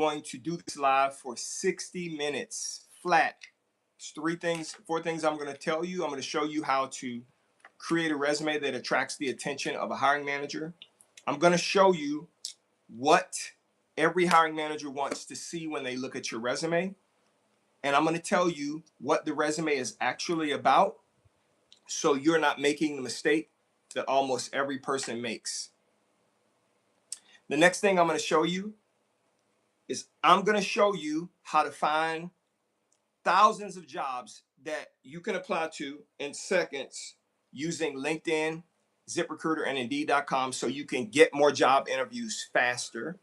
going to do this live for 60 minutes flat. It's four things I'm going to tell you. I'm going to show you how to create a resume that attracts the attention of a hiring manager. I'm going to show you what every hiring manager wants to see when they look at your resume. And I'm going to tell you what the resume is actually about, so you're not making the mistake that almost every person makes. The next thing I'm going to show you is I'm going to show you how to find thousands of jobs that you can apply to in seconds using LinkedIn, ZipRecruiter, and Indeed.com, so you can get more job interviews faster.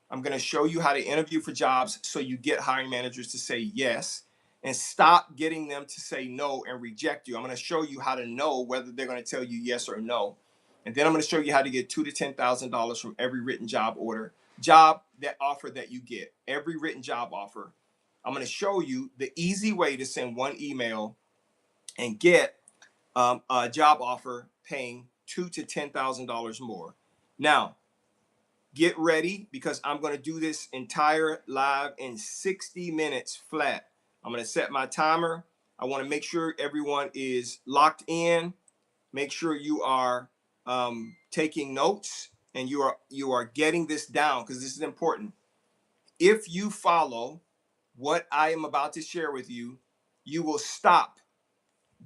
I'm going to show you how to interview for jobs so you get hiring managers to say yes and stop getting them to say no and reject you. I'm going to show you how to know whether they're going to tell you yes or no. And then I'm going to show you how to get $2,000 to $10,000 from every written job offer that you get, every written job offer. I'm going to show you the easy way to send one email and get a job offer paying $2,000 to $10,000 more. Now, get ready, because I'm going to do this entire live in 60 minutes flat. I'm going to set my timer. I want to make sure everyone is locked in. Make sure you are taking notes and you are getting this down, because this is important. If you follow what I am about to share with you, you will stop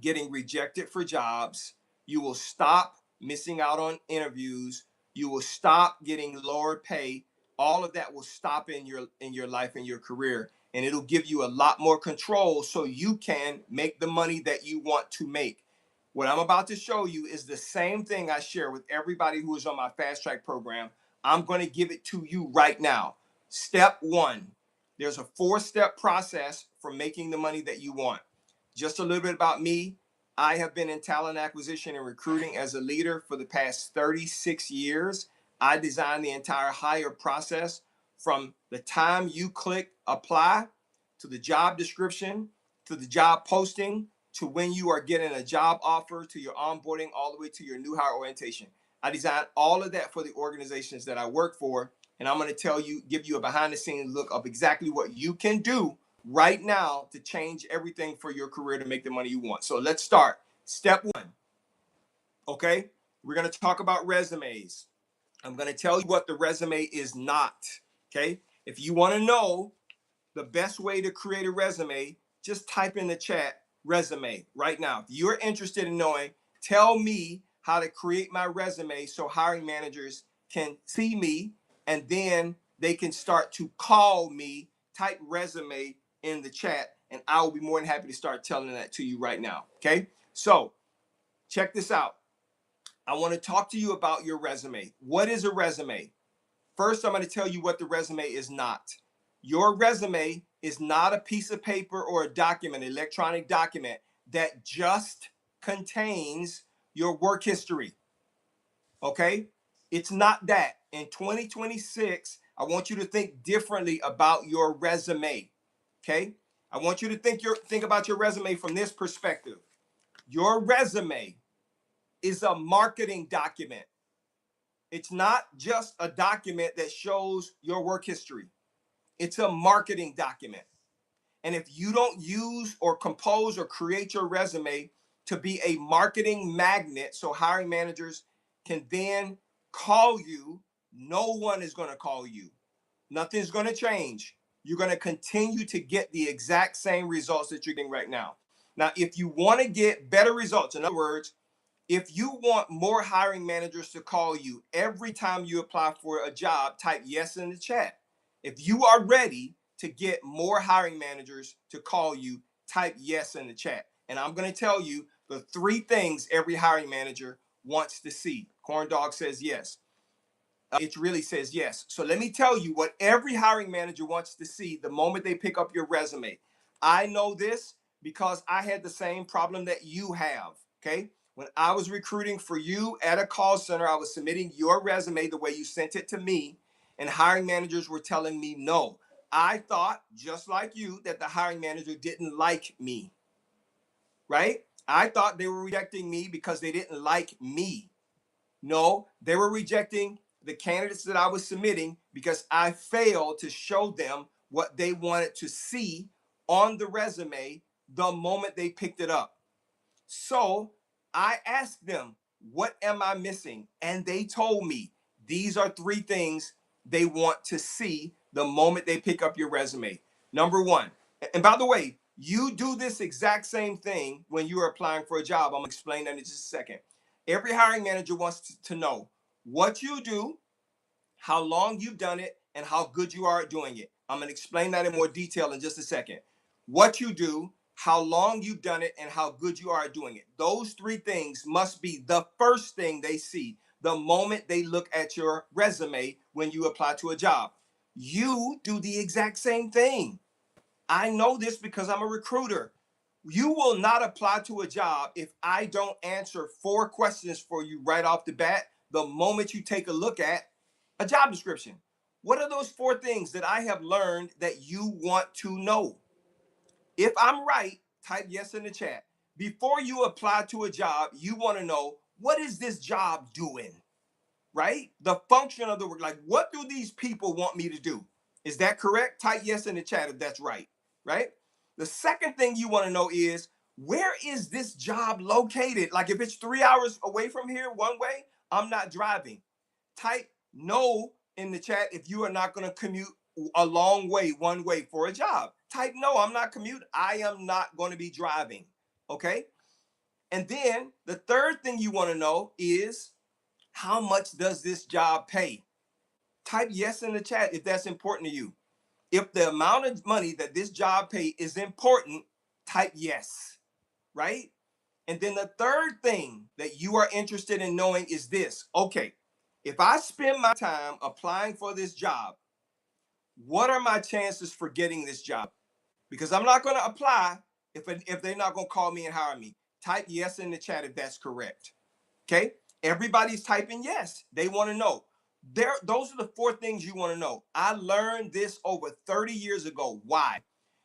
getting rejected for jobs. You will stop missing out on interviews. You will stop getting lower pay. All of that will stop in your life and your career, and it'll give you a lot more control so you can make the money that you want to make. What I'm about to show you is the same thing I share with everybody who is on my fast track program. I'm going to give it to you right now. Step one, there's a 4-step process for making the money that you want. Just a little bit about me. I have been in talent acquisition and recruiting as a leader for the past 36 years. I designed the entire hire process from the time you click apply, to the job description, to the job posting, to when you are getting a job offer, to your onboarding, all the way to your new hire orientation. I designed all of that for the organizations that I work for. And I'm going to give you a behind the scenes look of exactly what you can do right now to change everything for your career to make the money you want. So let's start. Step one. Okay. We're going to talk about resumes. I'm going to tell you what the resume is not. Okay. If you want to know the best way to create a resume, just type in the chat resume right now. If you're interested in knowing, tell me how to create my resume so hiring managers can see me and then they can start to call me. Type resume in the chat and I will be more than happy to start telling that to you right now. Okay, so check this out. I want to talk to you about your resume. What is a resume? First, I'm going to tell you what the resume is not. Your resume is not a piece of paper or a document, an electronic document that just contains your work history. Okay? It's not that. In 2026, I want you to think differently about your resume. Okay? I want you to think about your resume from this perspective. Your resume is a marketing document. It's not just a document that shows your work history. It's a marketing document. And if you don't use or compose or create your resume to be a marketing magnet so hiring managers can then call you, no one is going to call you. Nothing's going to change. You're going to continue to get the exact same results that you're getting right now. Now, if you want to get better results, in other words, if you want more hiring managers to call you every time you apply for a job, type yes in the chat. If you are ready to get more hiring managers to call you, type yes in the chat. And I'm going to tell you the 3 things every hiring manager wants to see. Corn Dog says yes. It really says yes. So let me tell you what every hiring manager wants to see the moment they pick up your resume. I know this because I had the same problem that you have. Okay. When I was recruiting for you at a call center, I was submitting your resume the way you sent it to me, and hiring managers were telling me no. I thought, just like you, that the hiring manager didn't like me, right? I thought they were rejecting me because they didn't like me. No, they were rejecting the candidates that I was submitting because I failed to show them what they wanted to see on the resume the moment they picked it up. So I asked them, what am I missing? And they told me these are three things they want to see the moment they pick up your resume. Number one, and by the way, you do this exact same thing when you are applying for a job. I'm gonna explain that in just a second. Every hiring manager wants to know what you do, how long you've done it, and how good you are at doing it. I'm going to explain that in more detail in just a second. What you do, how long you've done it, and how good you are at doing it. Those three things must be the first thing they see the moment they look at your resume when you apply to a job. You do the exact same thing. I know this because I'm a recruiter. You will not apply to a job if I don't answer 4 questions for you right off the bat the moment you take a look at a job description. What are those 4 things that I have learned that you want to know? If I'm right, type yes in the chat. Before you apply to a job, you want to know, what is this job doing? Right? The function of the work. Like, what do these people want me to do? Is that correct? Type yes in the chat if that's right. Right? The second thing you want to know is, where is this job located? Like, if it's 3 hours away from here one way, I'm not driving. Type no in the chat if you are not going to commute a long way one way for a job. Type no, I'm not commuting. I am not going to be driving. Okay? And then the third thing you want to know is, how much does this job pay? Type yes in the chat if that's important to you. If the amount of money that this job pay is important, type yes, right? And then the third thing that you are interested in knowing is this. Okay, if I spend my time applying for this job, what are my chances for getting this job? Because I'm not going to apply if they're not going to call me and hire me. Type yes in the chat if that's correct. Okay? Everybody's typing yes. They want to know. Those are the 4 things you want to know. I learned this over 30 years ago. Why?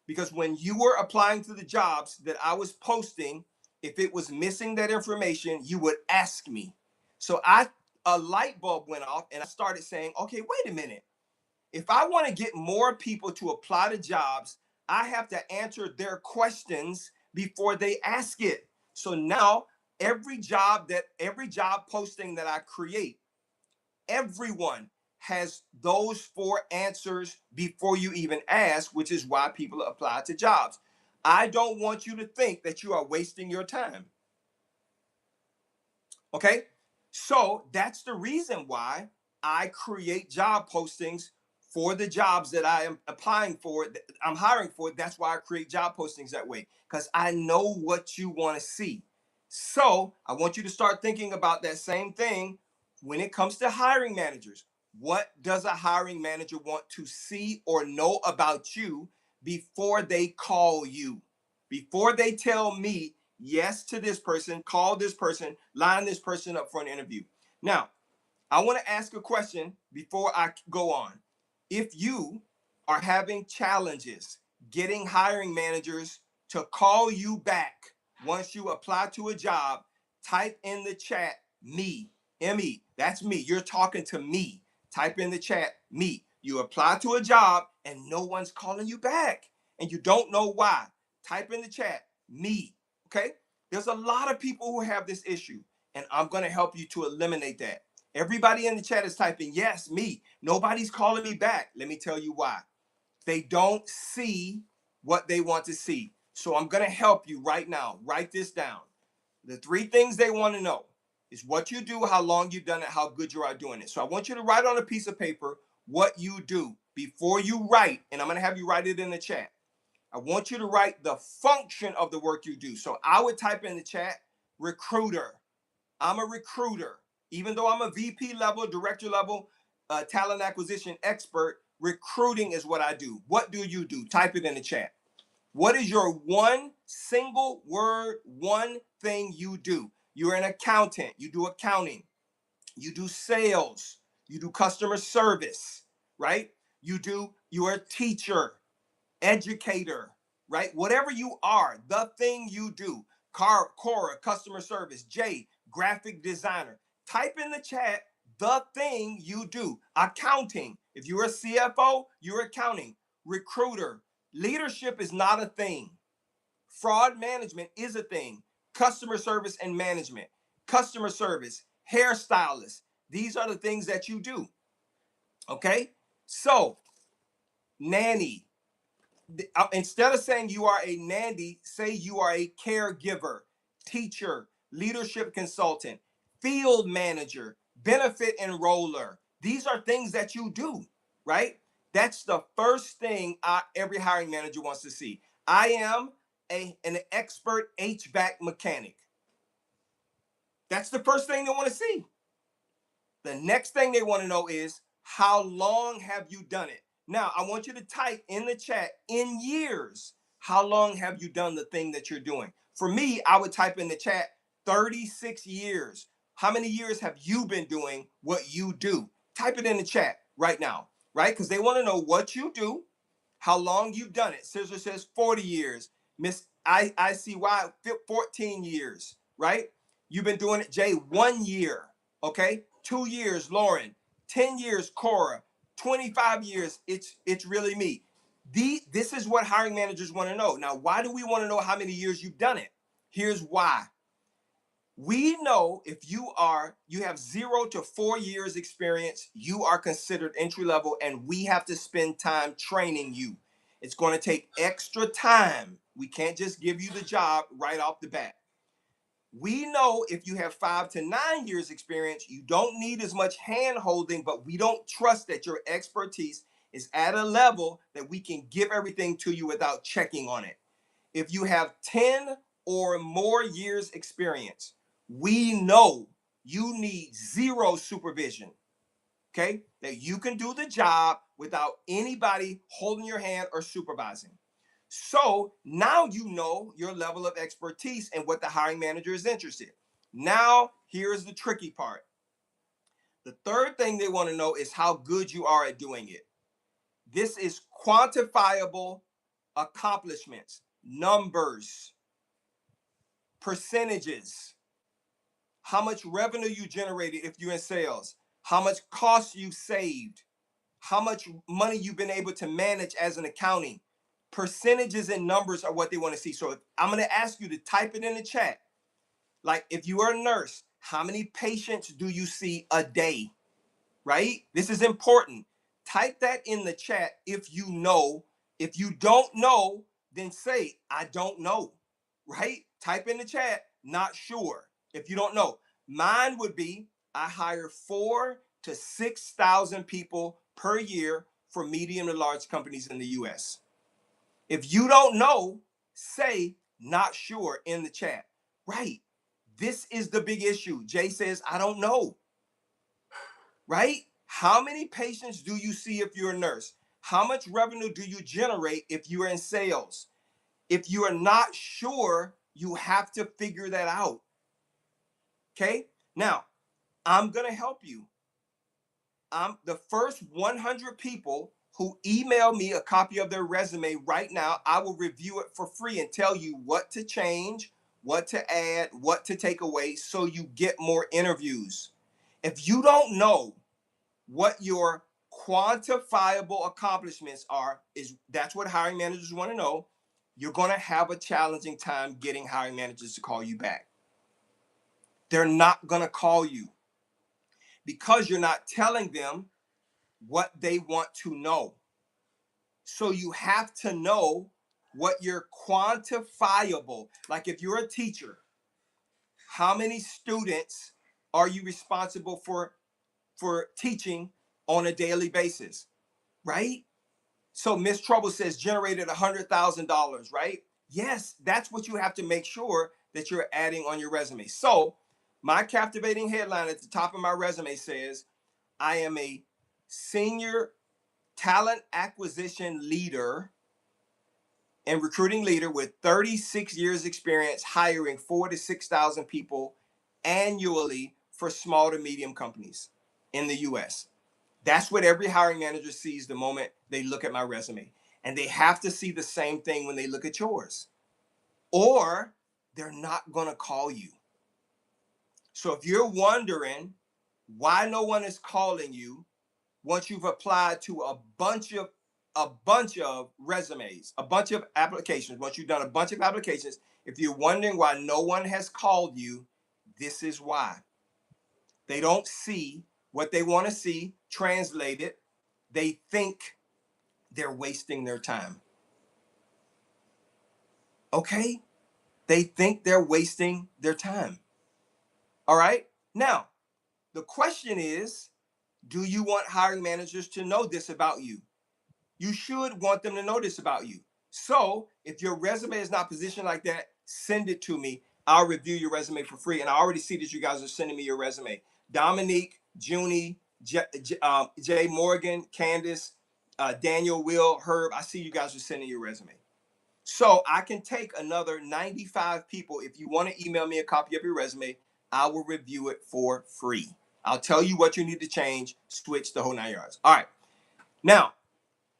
Because when you were applying to the jobs that I was posting, if it was missing that information, you would ask me. So a light bulb went off and I started saying, okay, wait a minute. If I want to get more people to apply to jobs, I have to answer their questions before they ask it. So now every job posting that I create, everyone has those 4 answers before you even ask, which is why people apply to jobs. I don't want you to think that you are wasting your time. Okay? So that's the reason why I create job postings for the jobs that I am applying for, I'm hiring for. That's why I create job postings that way, because I know what you want to see. So I want you to start thinking about that same thing when it comes to hiring managers. What does a hiring manager want to see or know about you before they call you? Before they tell me yes to this person, call this person, line this person up for an interview. Now, I want to ask a question before I go on. If you are having challenges getting hiring managers to call you back once you apply to a job, type in the chat me, M-E. That's me. You're talking to me. Type in the chat me. You apply to a job and no one's calling you back and you don't know why. Type in the chat me. Okay? There's a lot of people who have this issue, and I'm going to help you to eliminate that. Everybody in the chat is typing, yes, me. Nobody's calling me back. Let me tell you why. They don't see what they want to see. So I'm going to help you right now. Write this down. The 3 things they want to know is what you do, how long you've done it, how good you are doing it. So I want you to write on a piece of paper what you do before you write, and I'm going to have you write it in the chat. I want you to write the function of the work you do. So I would type in the chat, recruiter. I'm a recruiter. Even though I'm a VP level, director level, talent acquisition expert, recruiting is what I do. What do you do? Type it in the chat. What is your one single word, one thing you do? You're an accountant. You do accounting. You do sales. You do customer service, right? You're a teacher, educator, right? Whatever you are, the thing you do. Cora, customer service. Jay, graphic designer. Type in the chat the thing you do. Accounting. If you're a CFO, you're accounting. Recruiter. Leadership is not a thing. Fraud management is a thing. Customer service and management. Customer service. Hairstylist. These are the things that you do. Okay? So, nanny. Instead of saying you are a nanny, say you are a caregiver, teacher, leadership consultant, field manager, benefit enroller. These are things that you do, right? That's the first thing every hiring manager wants to see. I am an expert HVAC mechanic. That's the first thing they want to see. The next thing they want to know is, how long have you done it? Now, I want you to type in the chat, in years, how long have you done the thing that you're doing? For me, I would type in the chat, 36 years. How many years have you been doing what you do? Type it in the chat right now, right? Because they want to know what you do, how long you've done it. Scissor says 40 years. Miss ICY, 14 years, right? You've been doing it, Jay, 1 year, okay? 2 years, Lauren. 10 years, Cora. 25 years, it's really me. This is what hiring managers want to know. Now, why do we want to know how many years you've done it? Here's why. We know if you have 0 to 4 years experience, you are considered entry level, and we have to spend time training you. It's going to take extra time. We can't just give you the job right off the bat. We know if you have 5 to 9 years experience, you don't need as much hand holding, but we don't trust that your expertise is at a level that we can give everything to you without checking on it. If you have 10 or more years experience, we know you need 0 supervision, okay? That you can do the job without anybody holding your hand or supervising. So now you know your level of expertise and what the hiring manager is interested. Now, here's the tricky part. The third thing they want to know is how good you are at doing it. This is quantifiable accomplishments, numbers, percentages, how much revenue you generated if you're in sales, how much cost you saved, how much money you've been able to manage as an accounting. Percentages and numbers are what they want to see. So I'm going to ask you to type it in the chat. Like, if you are a nurse, how many patients do you see a day? Right? This is important. Type that in the chat if you know. If you don't know, then say, I don't know. Right? Type in the chat, not sure. If you don't know. Mine would be, I hire 4,000 to 6,000 people per year for medium to large companies in the US. If you don't know, say not sure in the chat. Right. This is the big issue. Jay says, I don't know. Right? How many patients do you see if you're a nurse? How much revenue do you generate if you're in sales? If you are not sure, you have to figure that out. Okay? Now, I'm going to help you. The first 100 people who email me a copy of their resume right now, I will review it for free and tell you what to change, what to add, what to take away, so you get more interviews. If you don't know what your quantifiable accomplishments are, that's what hiring managers want to know, you're going to have a challenging time getting hiring managers to call you back. They're not going to call you because you're not telling them what they want to know. So you have to know what your quantifiable, like if you're a teacher, how many students are you responsible for teaching on a daily basis, right? So Miss Trouble says generated $100,000, right? Yes, that's what you have to make sure that you're adding on your resume. So my captivating headline at the top of my resume says, I am a senior talent acquisition leader and recruiting leader with 36 years experience hiring 4,000 to 6,000 people annually for small to medium companies in the US. That's what every hiring manager sees the moment they look at my resume. And they have to see the same thing when they look at yours, or they're not going to call you. So if you're wondering why no one is calling you once you've applied to a bunch of resumes, a bunch of applications. Once you've done a bunch of applications, if you're wondering why no one has called you, this is why. They don't see what they want to see translated. They think they're wasting their time. Okay? They think they're wasting their time. All right? Now, the question is, do you want hiring managers to know this about you? You should want them to know this about you. So if your resume is not positioned like that, send it to me. I'll review your resume for free. And I already see that you guys are sending me your resume. Dominique, Junie, Jay Morgan, Candace, Daniel, Will, Herb. I see you guys are sending your resume. So I can take another 95 people. If you want to email me a copy of your resume, I will review it for free. I'll tell you what you need to change, switch the whole 9 yards. All right. Now,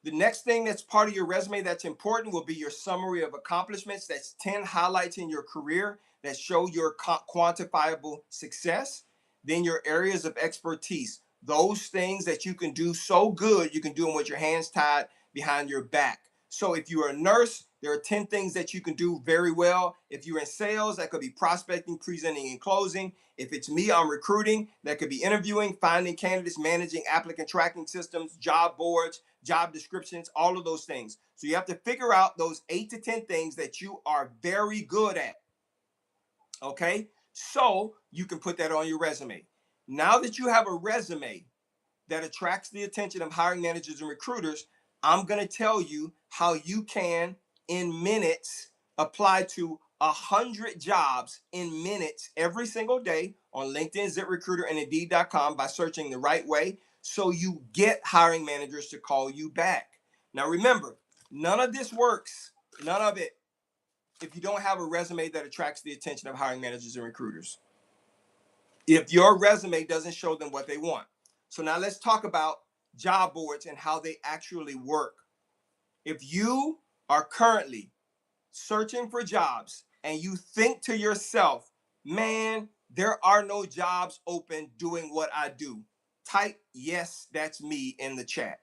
the next thing that's part of your resume that's important will be your summary of accomplishments. That's 10 highlights in your career that show your quantifiable success. Then your areas of expertise, those things that you can do so good, you can do them with your hands tied behind your back. So if you're a nurse, there are 10 things that you can do very well. If you're in sales, that could be prospecting, presenting, and closing. If it's me, I'm recruiting. That could be interviewing, finding candidates, managing applicant tracking systems, job boards, job descriptions, all of those things. So you have to figure out those 8 to 10 things that you are very good at. Okay? So you can put that on your resume. Now that you have a resume that attracts the attention of hiring managers and recruiters, I'm going to tell you how you can, in minutes, apply to 100 jobs in minutes every single day on LinkedIn, ZipRecruiter, and Indeed.com by searching the right way, so you get hiring managers to call you back. Now remember, none of this works, none of it, if you don't have a resume that attracts the attention of hiring managers and recruiters. If your resume doesn't show them what they want. So now let's talk about job boards and how they actually work. If you are currently searching for jobs and you think to yourself, man, there are no jobs open doing what I do, type yes, that's me in the chat.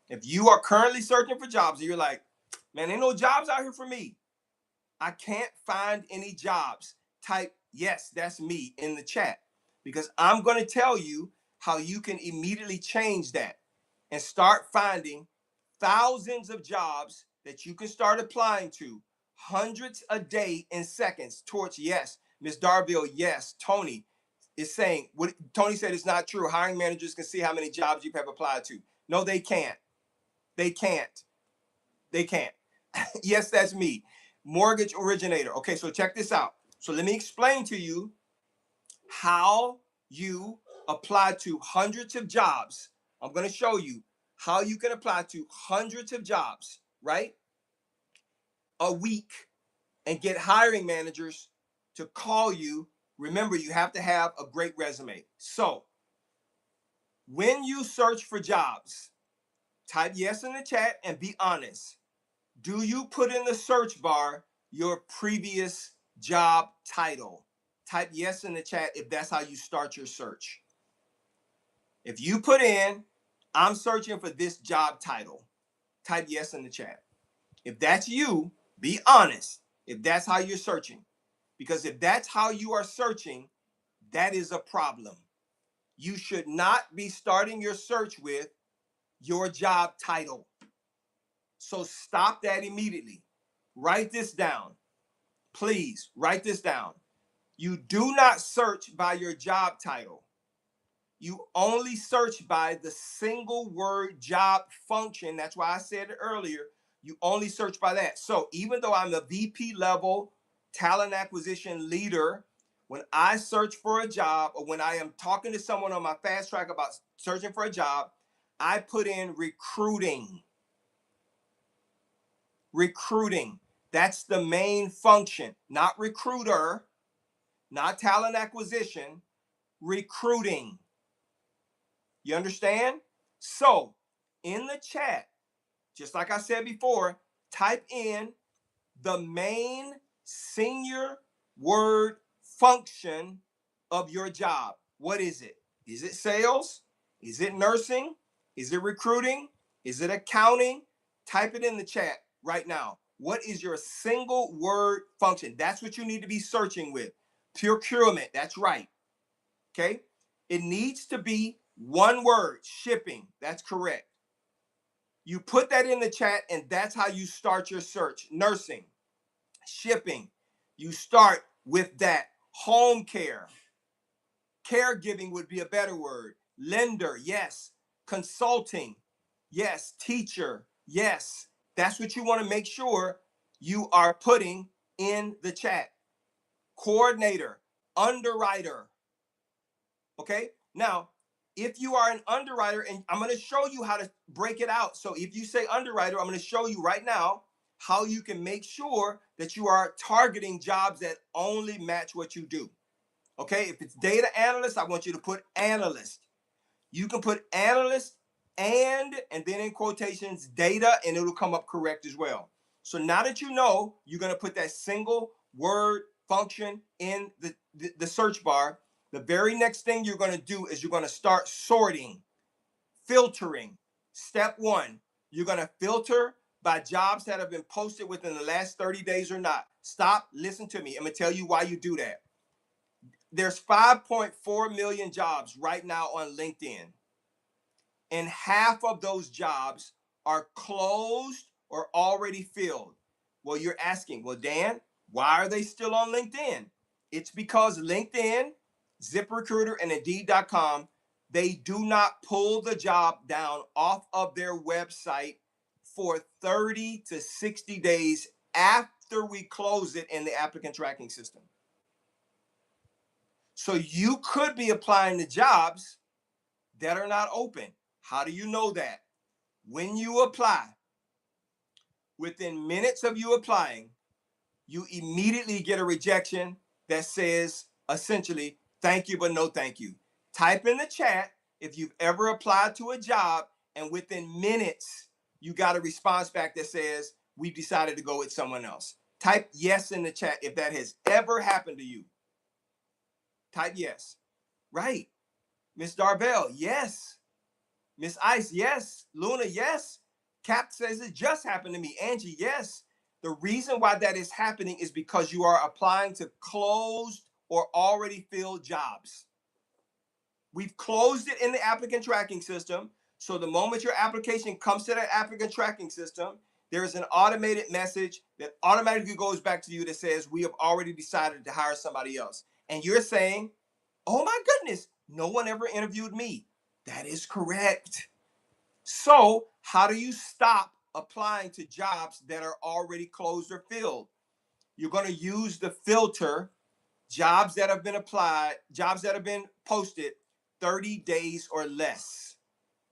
If you are currently searching for jobs and you're like, man, ain't no jobs out here for me, I can't find any jobs, type yes, that's me in the chat, because I'm going to tell you how you can immediately change that and start finding thousands of jobs that you can start applying to, hundreds a day in seconds towards yes. Miss Darville, yes. Tony is saying, what Tony said is not true. Hiring managers can see how many jobs you have applied to. No, they can't. They can't. They can't. Yes, that's me. Mortgage originator. Okay, so check this out. So let me explain to you how you apply to hundreds of jobs. I'm going to show you how you can apply to hundreds of jobs, right? A week, and get hiring managers to call you. Remember, you have to have a great resume. So when you search for jobs, type yes in the chat and be honest. Do you put in the search bar your previous job title? Type yes in the chat if that's how you start your search. If you put in, I'm searching for this job title, type yes in the chat. If that's you, be honest if that's how you're searching. Because if that's how you are searching, that is a problem. You should not be starting your search with your job title. So stop that immediately. Write this down. Please write this down. You do not search by your job title. You only search by the single word job function. That's why I said it earlier. You only search by that. So even though I'm the VP level talent acquisition leader, when I search for a job, or when I am talking to someone on my fast track about searching for a job, I put in recruiting. Recruiting. That's the main function, not recruiter, not talent acquisition, recruiting. You understand? So in the chat, just like I said before, type in the main singular word function of your job. What is it? Is it sales? Is it nursing? Is it recruiting? Is it accounting? Type it in the chat right now. What is your single word function? That's what you need to be searching with. Procurement, that's right. Okay? It needs to be one word, shipping. That's correct. You put that in the chat, and that's how you start your search. Nursing, shipping. You start with that. Home care. Caregiving would be a better word. Lender, yes. Consulting, yes. Teacher, yes. That's what you want to make sure you are putting in the chat. Coordinator, underwriter. Okay? Now, if you are an underwriter, and I'm going to show you how to break it out. So if you say underwriter, I'm going to show you right now how you can make sure that you are targeting jobs that only match what you do. Okay? If it's data analyst, I want you to put analyst. You can put analyst and then in quotations data, and it'll come up correct as well. So now that you know, you're going to put that single word function in the search bar. The very next thing you're going to do is you're going to start sorting, filtering. Step one, you're going to filter by jobs that have been posted within the last 30 days or not. Stop, listen to me. I'm going to tell you why you do that. There's 5.4 million jobs right now on LinkedIn. And half of those jobs are closed or already filled. Well, you're asking, well, Dan, why are they still on LinkedIn? It's because LinkedIn, ZipRecruiter, and Indeed.com, they do not pull the job down off of their website for 30 to 60 days after we close it in the applicant tracking system. So you could be applying to jobs that are not open. How do you know that? When you apply, within minutes of you applying, you immediately get a rejection that says essentially, thank you, but no thank you. Type in the chat if you've ever applied to a job and within minutes you got a response back that says, we decided to go with someone else. Type yes in the chat if that has ever happened to you. Type yes. Right. Miss Darvell, yes. Miss Ice, yes. Luna, yes. Cap says it just happened to me. Angie, yes. The reason why that is happening is because you are applying to closed or already filled jobs. We've closed it in the applicant tracking system. So the moment your application comes to that applicant tracking system, there is an automated message that automatically goes back to you that says, we have already decided to hire somebody else. And you're saying, oh my goodness, no one ever interviewed me. That is correct. So how do you stop applying to jobs that are already closed or filled? You're going to use the filter, jobs that have been applied, jobs that have been posted 30 days or less.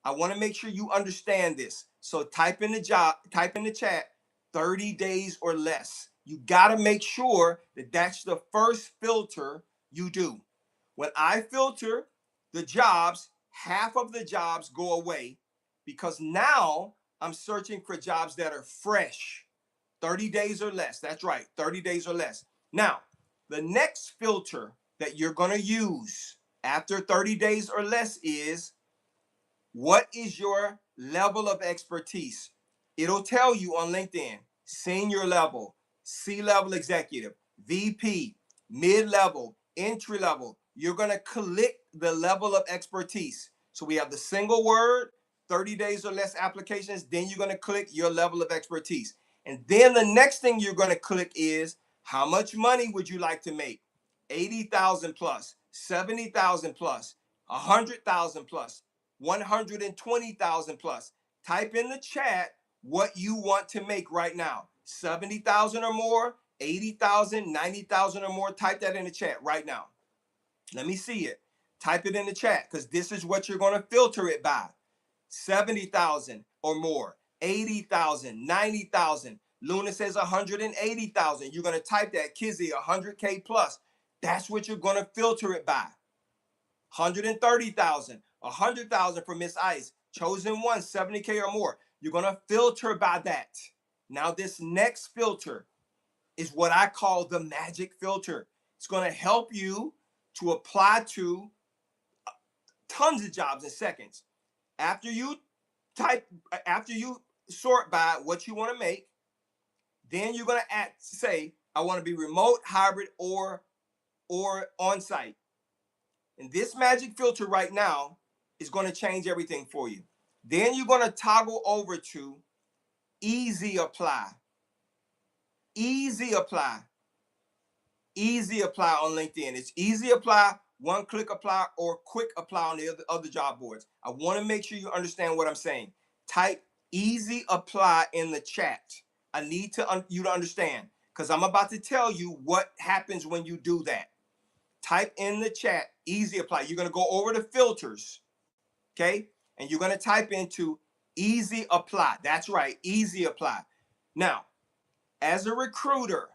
I want to make sure you understand this. So type in the chat, 30 days or less. You got to make sure that that's the first filter you do. When I filter the jobs, half of the jobs go away because now I'm searching for jobs that are fresh, 30 days or less. That's right, 30 days or less. Now, the next filter that you're going to use after 30 days or less is, what is your level of expertise? It'll tell you on LinkedIn, senior level, C-level executive, VP, mid-level, entry level. You're going to click the level of expertise. So we have the single word, 30 days or less applications. Then you're going to click your level of expertise. And then the next thing you're going to click is, how much money would you like to make? 80,000 plus, 70,000 plus, 100,000 plus, 120,000 plus. Type in the chat what you want to make right now. 70,000 or more, 80,000, 90,000 or more. Type that in the chat right now. Let me see it. Type it in the chat because this is what you're going to filter it by. 70,000 or more, 80,000, 90,000. Luna says 180,000. You're going to type that, Kizzy, 100K plus. That's what you're going to filter it by. 130,000, 100,000 for Miss Ice. Chosen one, 70K or more. You're going to filter by that. Now, this next filter is what I call the magic filter. It's going to help you to apply to tons of jobs in seconds. After you after you sort by what you want to make, then you're going to say, I want to be remote, hybrid, or on-site. And this magic filter right now is going to change everything for you. Then you're going to toggle over to easy apply. Easy apply. Easy apply on LinkedIn. It's easy apply, one click apply, or quick apply on the other job boards. I want to make sure you understand what I'm saying. Type easy apply in the chat. I need you to understand, because I'm about to tell you what happens when you do that. Type in the chat easy apply. You're going to go over to filters, okay? And you're going to type into easy apply. That's right, easy apply. Now, as a recruiter,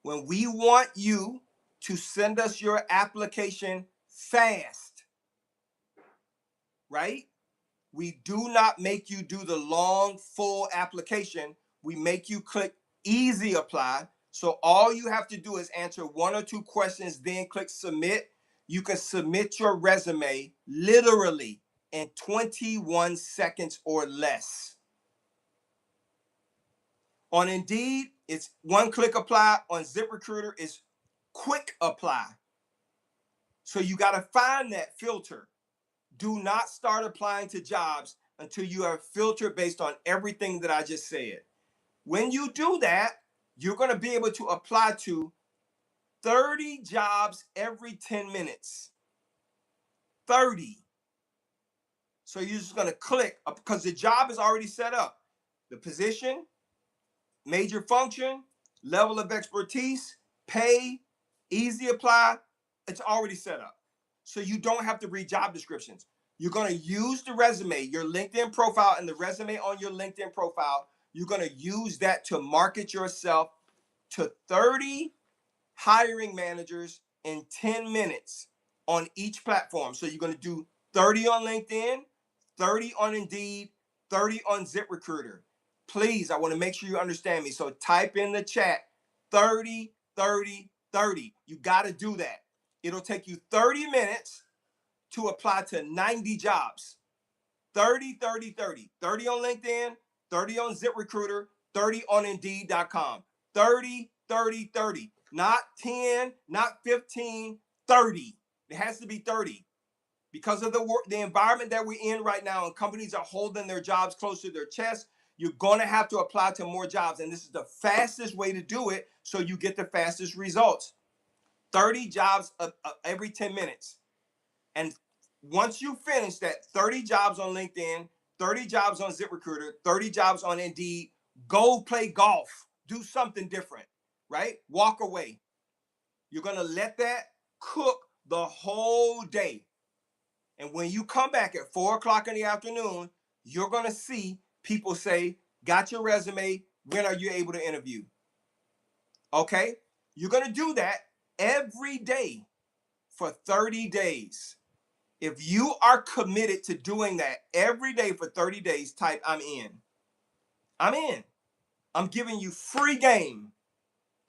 when we want you to send us your application fast, right? We do not make you do the long, full application. We make you click easy apply. So all you have to do is answer 1 or 2 questions, then click submit. You can submit your resume literally in 21 seconds or less. On Indeed, it's one click apply. On ZipRecruiter, it's quick apply. So you got to find that filter. Do not start applying to jobs until you have filtered based on everything that I just said. When you do that, you're going to be able to apply to 30 jobs every 10 minutes. 30. So you're just going to click, because the job is already set up. The position, major function, level of expertise, pay, easy apply, it's already set up. So you don't have to read job descriptions. You're going to use the resume, your LinkedIn profile, and the resume on your LinkedIn profile. You're going to use that to market yourself to 30 hiring managers in 10 minutes on each platform. So you're going to do 30 on LinkedIn, 30 on Indeed, 30 on ZipRecruiter. Please, I want to make sure you understand me. So type in the chat 30, 30, 30. You got to do that. It'll take you 30 minutes to apply to 90 jobs. 30, 30, 30. 30 on LinkedIn, 30 on ZipRecruiter, 30 on Indeed.com. 30, 30, 30. Not 10, not 15, 30. It has to be 30. Because of the environment that we're in right now, and companies are holding their jobs close to their chest, you're going to have to apply to more jobs. And this is the fastest way to do it, so you get the fastest results. 30 jobs every 10 minutes. And once you finish that 30 jobs on LinkedIn, 30 jobs on ZipRecruiter, 30 jobs on Indeed, go play golf. Do something different, right? Walk away. You're going to let that cook the whole day. And when you come back at 4 o'clock in the afternoon, you're going to see people say, got your resume, when are you able to interview? Okay? You're going to do that every day for 30 days. If you are committed to doing that every day for 30 days, type I'm in. I'm in. I'm giving you free game.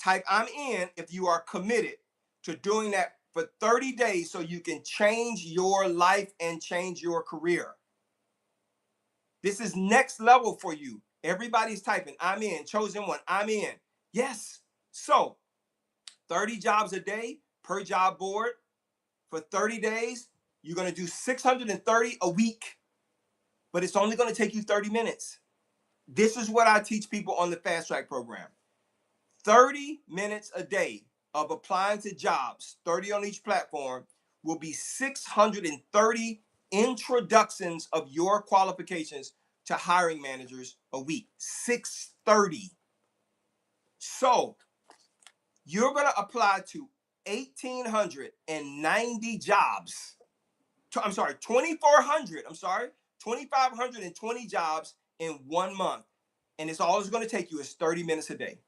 Type I'm in if you are committed to doing that for 30 days so you can change your life and change your career. This is next level for you. Everybody's typing I'm in. Chosen one, I'm in. Yes. So 30 jobs a day per job board for 30 days. You're going to do 630 a week, but it's only going to take you 30 minutes. This is what I teach people on the Fast Track program. 30 minutes a day of applying to jobs, 30 on each platform, will be 630 introductions of your qualifications to hiring managers a week. 630. So you're going to apply to 1,890 jobs. I'm sorry, 2,400. 2,520 jobs in 1 month. And it's all it's going to take you is 30 minutes a day.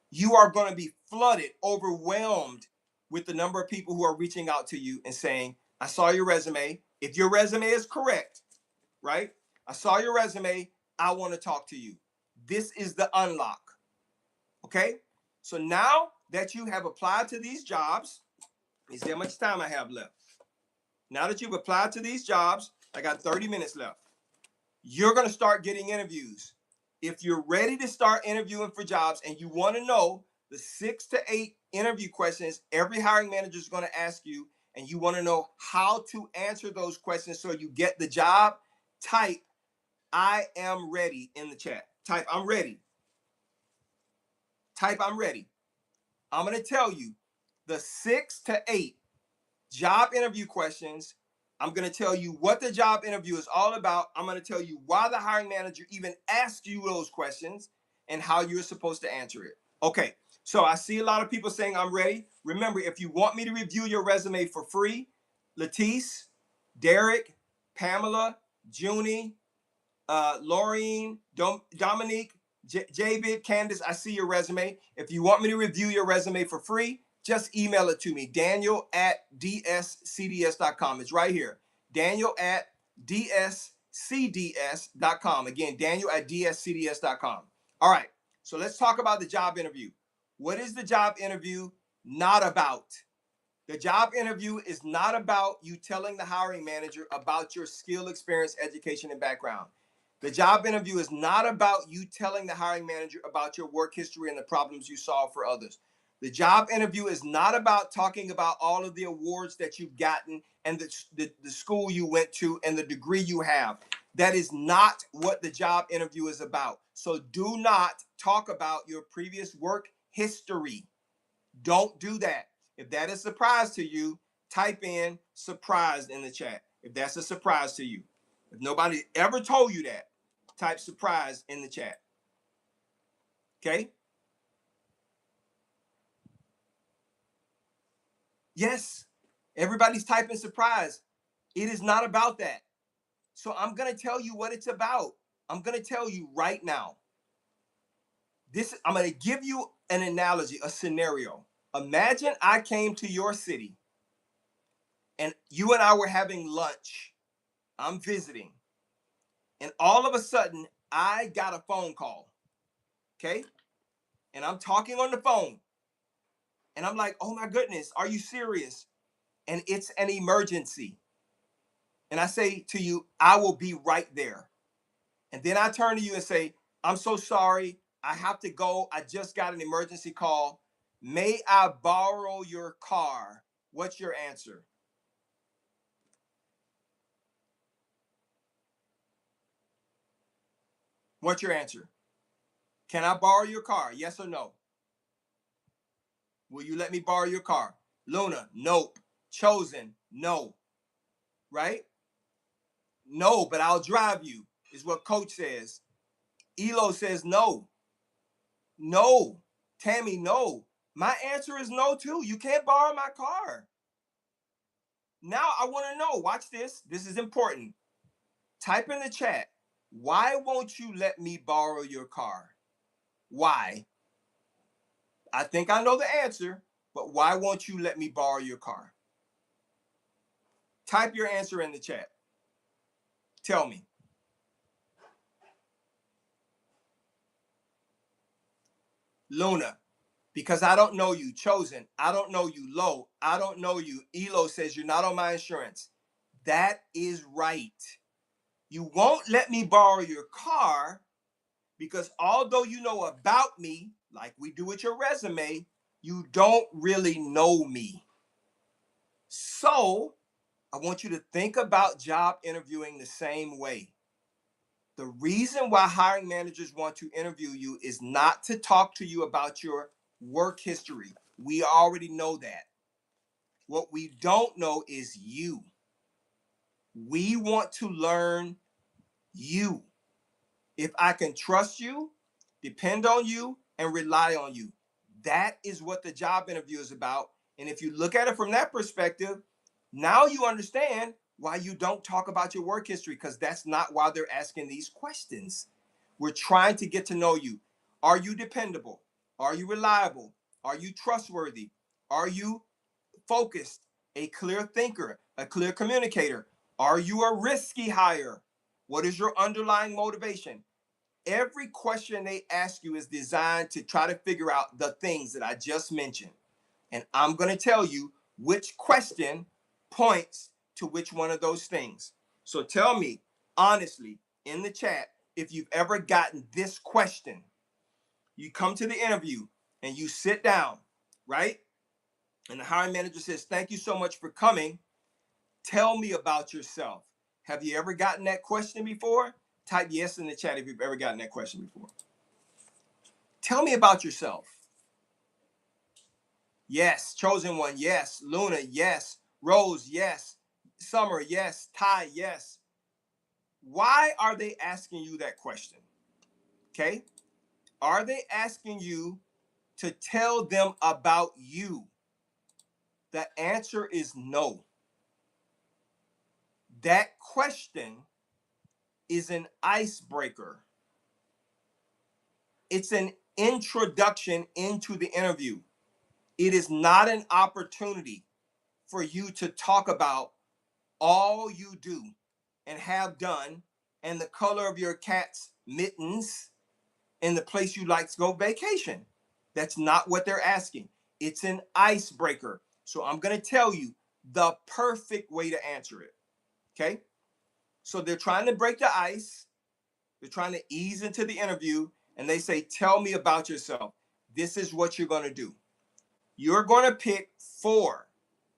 You are going to be flooded, overwhelmed with the number of people who are reaching out to you and saying, I saw your resume. If your resume is correct, right? I saw your resume. I want to talk to you. This is the unlock. Okay? So now that you have applied to these jobs, let me see how much time I have left. Now that you've applied to these jobs, I got 30 minutes left. You're going to start getting interviews. If you're ready to start interviewing for jobs and you want to know the 6 to 8 interview questions every hiring manager is going to ask you, and you want to know how to answer those questions so you get the job, type "I am ready" in the chat. Type "I'm ready." Type "I'm ready." I'm going to tell you the 6 to 8 job interview questions. I'm going to tell you what the job interview is all about. I'm going to tell you why the hiring manager even asked you those questions and how you're supposed to answer it. Okay, so I see a lot of people saying I'm ready. Remember, if you want me to review your resume for free, Latice, Derek, Pamela, Junie, Laureen, Dominique, Javid, Candace, I see your resume. If you want me to review your resume for free, just email it to me, daniel@dscds.com. It's right here, daniel@dscds.com. Again, daniel@dscds.com. All right, so let's talk about the job interview. What is the job interview not about? The job interview is not about you telling the hiring manager about your skill, experience, education, and background. The job interview is not about you telling the hiring manager about your work history and the problems you solve for others. The job interview is not about talking about all of the awards that you've gotten and the school you went to and the degree you have. That is not what the job interview is about. So do not talk about your previous work history. Don't do that. If that is a surprise to you, type in "surprised" in the chat. If that's a surprise to you. If nobody ever told you that, type "surprised" in the chat. Okay? Yes, everybody's typing "surprise." It is not about that. So I'm going to tell you what it's about. I'm going to tell you right now. I'm going to give you an analogy, a scenario. Imagine I came to your city and you and I were having lunch. I'm visiting. And all of a sudden, I got a phone call. Okay? And I'm talking on the phone. And I'm like, "Oh my goodness, are you serious?" And it's an emergency. And I say to you, "I will be right there." And then I turn to you and say, "I'm so sorry. I have to go. I just got an emergency call. May I borrow your car?" What's your answer? What's your answer? Can I borrow your car? Yes or no? Will you let me borrow your car? Luna, nope. Chosen, no. Right? No, but I'll drive you, is what Coach says. Elo says no. No. Tammy, no. My answer is no, too. You can't borrow my car. Now I want to know. Watch this. This is important. Type in the chat. Why won't you let me borrow your car? Why? I think I know the answer, but why won't you let me borrow your car? Type your answer in the chat. Tell me. Luna, because I don't know you. Chosen, I don't know you. Low, I don't know you. Elo says you're not on my insurance. That is right. You won't let me borrow your car because although you know about me, like we do with your resume, you don't really know me. So I want you to think about job interviewing the same way. The reason why hiring managers want to interview you is not to talk to you about your work history. We already know that. What we don't know is you. We want to learn you. If I can trust you, depend on you, and rely on you, that is what the job interview is about. And if you look at it from that perspective, now you understand why you don't talk about your work history, because that's not why they're asking these questions. We're trying to get to know you. Are you dependable? Are you reliable? Are you trustworthy? Are you focused? A clear thinker? A clear communicator? Are you a risky hire? What is your underlying motivation? Every question they ask you is designed to try to figure out the things that I just mentioned. And I'm going to tell you which question points to which one of those things. So tell me honestly in the chat if you've ever gotten this question. You come to the interview and you sit down, right? And the hiring manager says, "Thank you so much for coming. Tell me about yourself." Have you ever gotten that question before? Type yes in the chat if you've ever gotten that question before. Tell me about yourself. Yes. Chosen one, yes. Luna, yes. Rose, yes. Summer, yes. Ty, yes. Why are they asking you that question? Okay. Are they asking you to tell them about you? The answer is no. That question is an icebreaker. It's an introduction into the interview. It is not an opportunity for you to talk about all you do and have done and the color of your cat's mittens and the place you like to go vacation. That's not what they're asking. It's an icebreaker. So I'm going to tell you the perfect way to answer it. Okay? So they're trying to break the ice. They're trying to ease into the interview and they say, "Tell me about yourself." This is what you're going to do. You're going to pick 4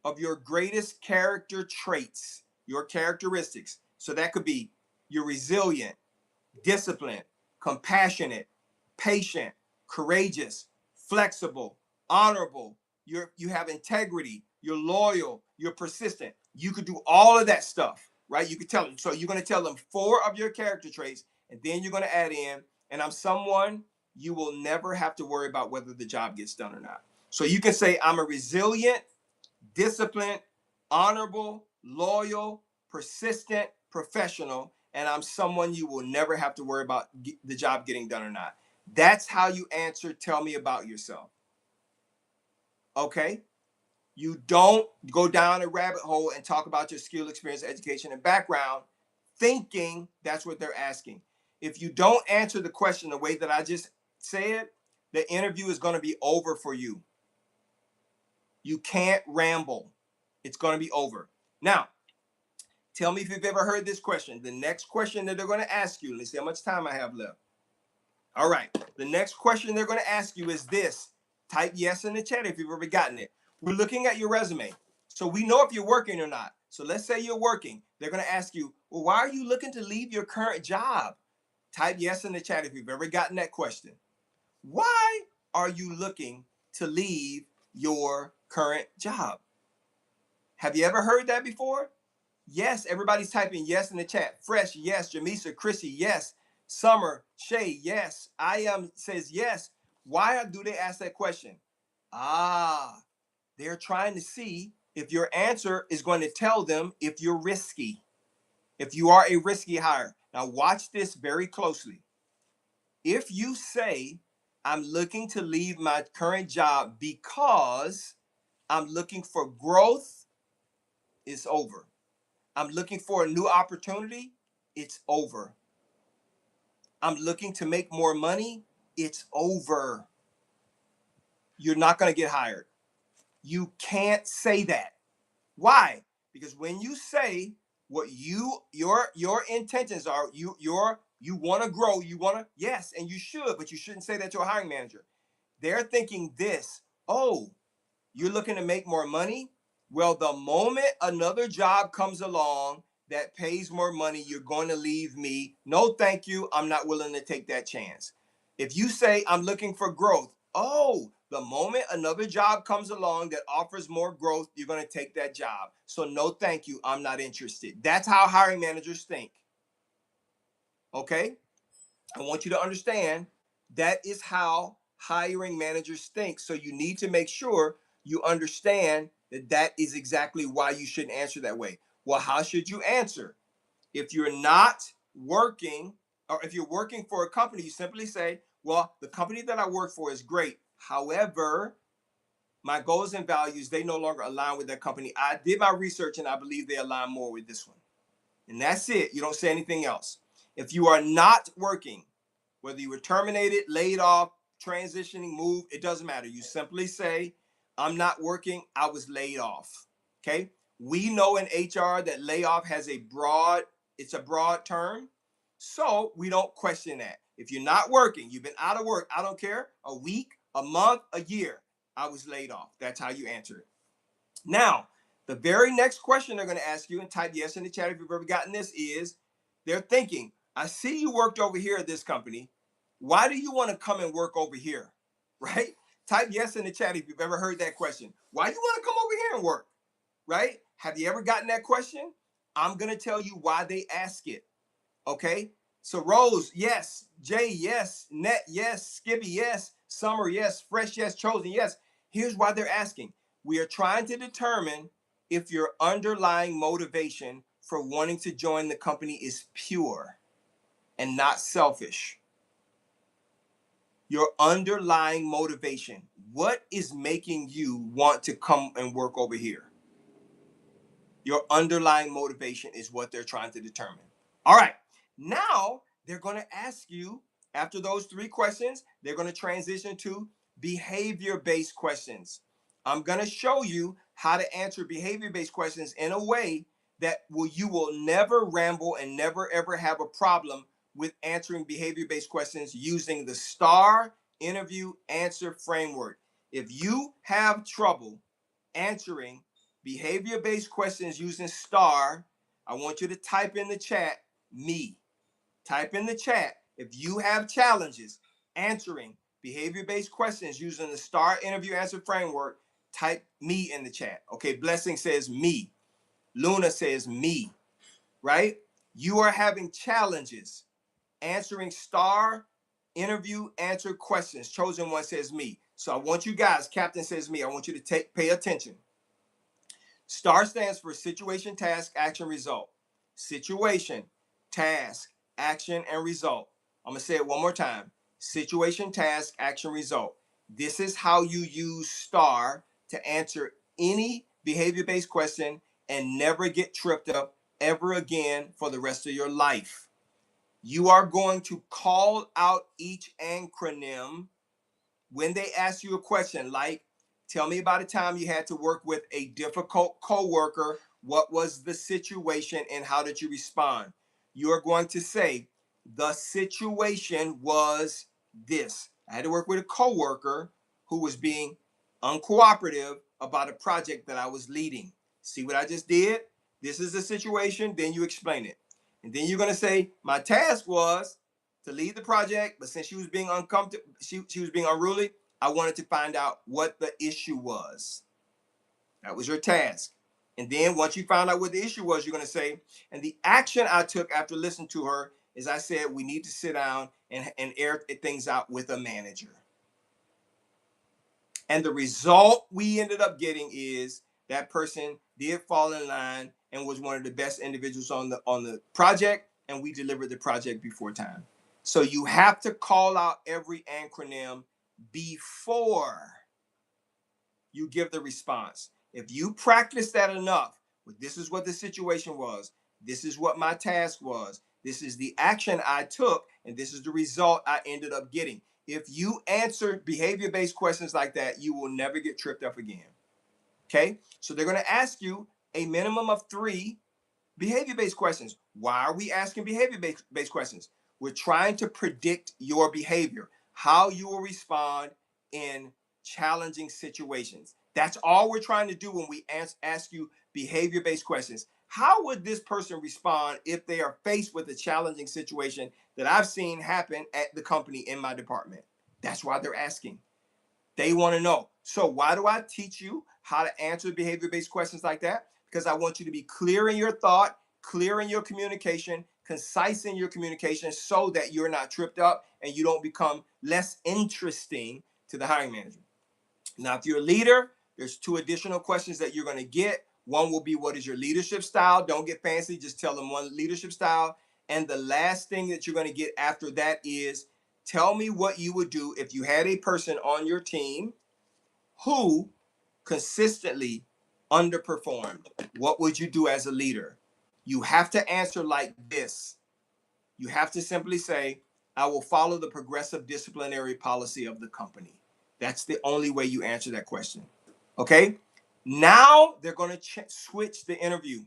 of your greatest character traits, your characteristics. So that could be you're resilient, disciplined, compassionate, patient, courageous, flexible, honorable. You have integrity, you're loyal, you're persistent. You could do all of that stuff, right? You could tell them. So you're going to tell them 4 of your character traits, and then you're going to add in, "And I'm someone you will never have to worry about whether the job gets done or not." So you can say, "I'm a resilient, disciplined, honorable, loyal, persistent, professional, and I'm someone you will never have to worry about the job getting done or not." That's how you answer, "Tell me about yourself." Okay? You don't go down a rabbit hole and talk about your skill, experience, education, and background thinking that's what they're asking. If you don't answer the question the way that I just said, the interview is going to be over for you. You can't ramble. It's going to be over. Now, tell me if you've ever heard this question. The next question that they're going to ask you, let's see how much time I have left. All right. The next question they're going to ask you is this. Type yes in the chat if you've ever gotten it. We're looking at your resume. So we know if you're working or not. So let's say you're working. They're going to ask you, "Well, why are you looking to leave your current job?" Type yes in the chat if you've ever gotten that question. Why are you looking to leave your current job? Have you ever heard that before? Yes, everybody's typing yes in the chat. Fresh, yes. Jamisa, Chrissy, yes. Summer, Shay, yes. I am says yes. Why do they ask that question? They're trying to see if your answer is going to tell them if you're risky, if you are a risky hire. Now watch this very closely. If you say, "I'm looking to leave my current job because I'm looking for growth," it's over. "I'm looking for a new opportunity," it's over. "I'm looking to make more money," it's over. You're not going to get hired. You can't say that. Why? Because when you say what your intentions are, you want to grow, you want to, yes, and you should, but you shouldn't say that to a hiring manager. They're thinking this, "Oh, you're looking to make more money? Well, the moment another job comes along that pays more money, you're going to leave me. No, thank you. I'm not willing to take that chance." If you say, "I'm looking for growth," oh, the moment another job comes along that offers more growth, you're going to take that job. So no, thank you. I'm not interested. That's how hiring managers think. Okay? I want you to understand that is how hiring managers think. So you need to make sure you understand that that is exactly why you shouldn't answer that way. Well, how should you answer? If you're not working, or if you're working for a company, you simply say, "Well, the company that I work for is great. However, my goals and values, they no longer align with that company. I did my research and I believe they align more with this one." And that's it. You don't say anything else. If you are not working, whether you were terminated, laid off, transitioning, moved, it doesn't matter. You simply say, "I'm not working. I was laid off." Okay? We know in HR that layoff has it's a broad term. So we don't question that. If you're not working, you've been out of work, I don't care, a week, a month, a year, I was laid off. That's how you answer it. Now, the very next question they're going to ask you, and type yes in the chat if you've ever gotten this, is they're thinking, I see you worked over here at this company. Why do you want to come and work over here? Right? Type yes in the chat if you've ever heard that question. Why do you want to come over here and work? Right? Have you ever gotten that question? I'm going to tell you why they ask it. Okay? So Rose, yes. Jay, yes. Net, yes. Skippy, yes. Summer, yes. Fresh, yes. Chosen, yes. Here's why they're asking. We are trying to determine if your underlying motivation for wanting to join the company is pure and not selfish. Your underlying motivation. What is making you want to come and work over here? Your underlying motivation is what they're trying to determine. All right. Now they're going to ask you, after those 3 questions, they're going to transition to behavior-based questions. I'm going to show you how to answer behavior-based questions in a way that you will never ramble and never ever have a problem with answering behavior-based questions using the STAR interview answer framework. If you have trouble answering behavior-based questions using STAR, I want you to type in the chat, me. Type in the chat if you have challenges answering behavior-based questions using the STAR interview answer framework. Type me in the chat. Okay, Blessing says me. Luna says me, right? You are having challenges answering STAR interview answer questions. Chosen one says me. So I want you guys, Captain says me, I want you to pay attention. STAR stands for situation, task, action, result. Situation, task, action, and result. I'm going to say it one more time. Situation, task, action, result. This is how you use STAR to answer any behavior-based question and never get tripped up ever again for the rest of your life. You are going to call out each acronym when they ask you a question like, tell me about a time you had to work with a difficult coworker. What was the situation and how did you respond? You are going to say, the situation was this. I had to work with a coworker who was being uncooperative about a project that I was leading. See what I just did? This is the situation, then you explain it. And then you're going to say, my task was to lead the project, but since she was being uncomfortable, she was being unruly, I wanted to find out what the issue was. That was your task. And then once you found out what the issue was, you're going to say, and the action I took after listening to her is I said, we need to sit down and air things out with a manager. And the result we ended up getting is that person did fall in line and was one of the best individuals on the project, and we delivered the project before time. So you have to call out every acronym before you give the response. If you practice that enough, this is what the situation was, this is what my task was, this is the action I took, and this is the result I ended up getting. If you answer behavior-based questions like that, you will never get tripped up again. Okay? So they're going to ask you a minimum of 3 behavior-based questions. Why are we asking behavior-based questions? We're trying to predict your behavior, how you will respond in challenging situations. That's all we're trying to do when we ask you behavior-based questions. How would this person respond if they are faced with a challenging situation that I've seen happen at the company in my department? That's why they're asking. They want to know. So why do I teach you how to answer behavior-based questions like that? Because I want you to be clear in your thought, clear in your communication, concise in your communication so that you're not tripped up and you don't become less interesting to the hiring manager. Now, if you're a leader, there's 2 additional questions that you're going to get. One will be, what is your leadership style? Don't get fancy. Just tell them one leadership style. And the last thing that you're going to get after that is, tell me what you would do if you had a person on your team who consistently underperformed. What would you do as a leader? You have to answer like this. You have to simply say, I will follow the progressive disciplinary policy of the company. That's the only way you answer that question. Okay? Now they're going to switch the interview,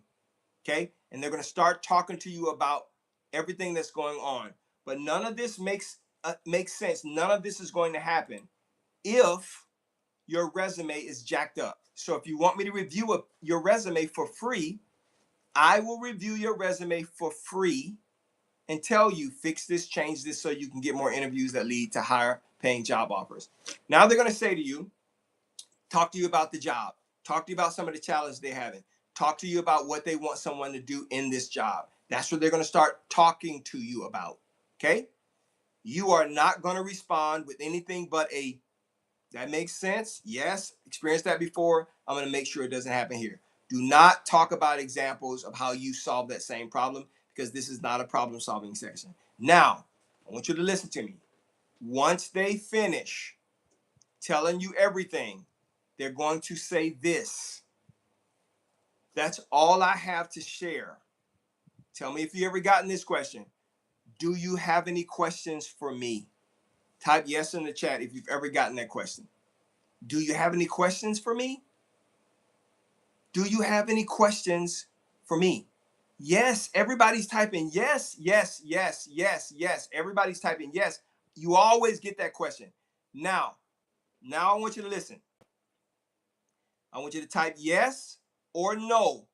okay? And they're going to start talking to you about everything that's going on. But none of this makes sense. None of this is going to happen if your resume is jacked up. So if you want me to review your resume for free, I will review your resume for free and tell you, fix this, change this, so you can get more interviews that lead to higher paying job offers. Now they're going to say to you, talk to you about the job, talk to you about some of the challenges they're having, talk to you about what they want someone to do in this job. That's what they're going to start talking to you about. Okay? You are not going to respond with anything but a, that makes sense. Yes, experienced that before. I'm going to make sure it doesn't happen here. Do not talk about examples of how you solve that same problem, because this is not a problem solving session. Now, I want you to listen to me. Once they finish telling you everything, they're going to say this. That's all I have to share. Tell me if you ever gotten this question. Do you have any questions for me? Type yes in the chat if you've ever gotten that question. Do you have any questions for me? Do you have any questions for me? Yes, everybody's typing yes, yes, yes, yes, yes. Everybody's typing yes. You always get that question. Now I want you to listen. I want you to type yes or no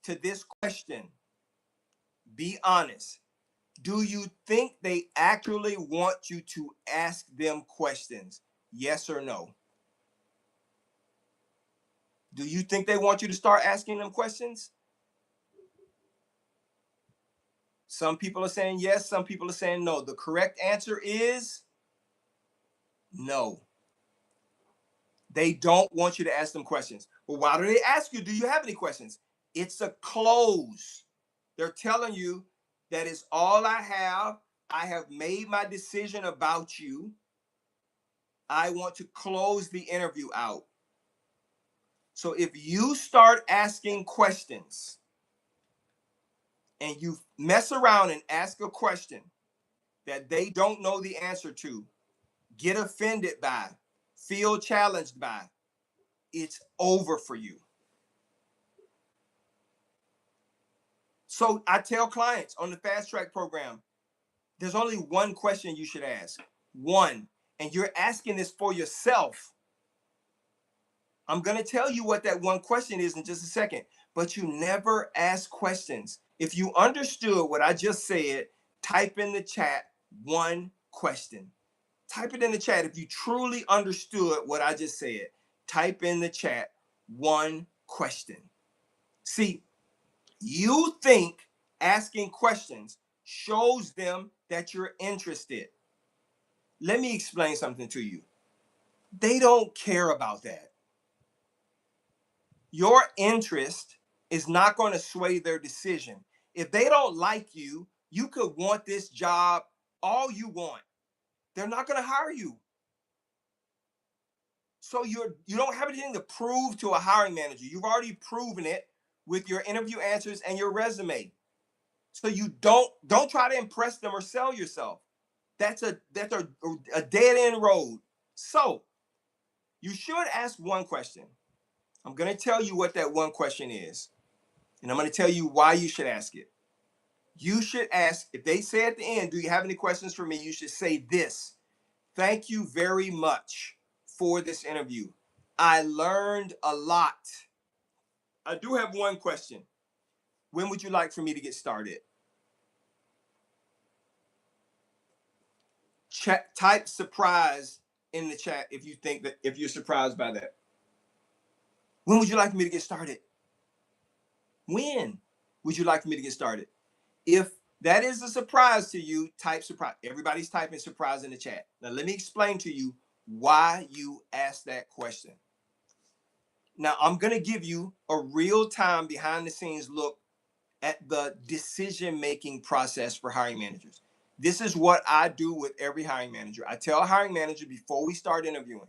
to this question. Be honest. Do you think they actually want you to ask them questions? Yes or no? Do you think they want you to start asking them questions? Some people are saying yes, some people are saying no. The correct answer is no. They don't want you to ask them questions. Well, why do they ask you, do you have any questions? It's a close. They're telling you that is all I have. I have made my decision about you. I want to close the interview out. So if you start asking questions and you mess around and ask a question that they don't know the answer to, get offended by, feel challenged by, it's over for you. So I tell clients on the Fast Track program, there's only one question you should ask. One. And you're asking this for yourself. I'm going to tell you what that one question is in just a second, but you never ask questions. If you understood what I just said, type in the chat one question. Type it in the chat. If you truly understood what I just said, type in the chat one question. See, you think asking questions shows them that you're interested. Let me explain something to you. They don't care about that. Your interest is not going to sway their decision. If they don't like you, you could want this job all you want. They're not going to hire you. So you don't have anything to prove to a hiring manager. You've already proven it with your interview answers and your resume. So you don't try to impress them or sell yourself. That's a dead end road. So you should ask one question. I'm going to tell you what that one question is. And I'm going to tell you why you should ask it. You should ask, if they say at the end, do you have any questions for me? You should say this. Thank you very much for this interview. I learned a lot. I do have one question. When would you like for me to get started? Type surprise in the chat if you think that, if you're surprised by that. When would you like for me to get started? When would you like for me to get started? If that is a surprise to you, type surprise. Everybody's typing surprise in the chat. Now, let me explain to you why you asked that question. Now, I'm going to give you a real-time behind-the-scenes look at the decision-making process for hiring managers. This is what I do with every hiring manager. I tell a hiring manager before we start interviewing,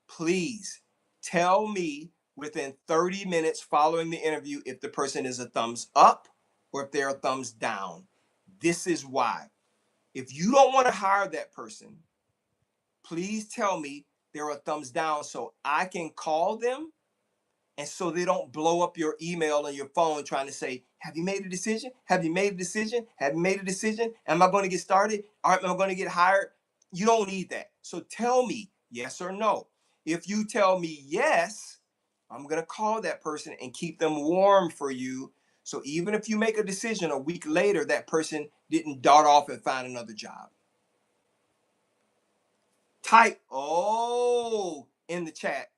please tell me within 30 minutes following the interview if the person is a thumbs up or if they're a thumbs down. This is why. If you don't want to hire that person, please tell me they're a thumbs down so I can call them And so they don't blow up your email and your phone trying to say, have you made a decision? Have you made a decision? Have you made a decision? Am I going to get started? Am I going to get hired? You don't need that. So tell me yes or no. If you tell me yes, I'm going to call that person and keep them warm for you. So even if you make a decision a week later, that person didn't dart off and find another job. Type "oh" in the chat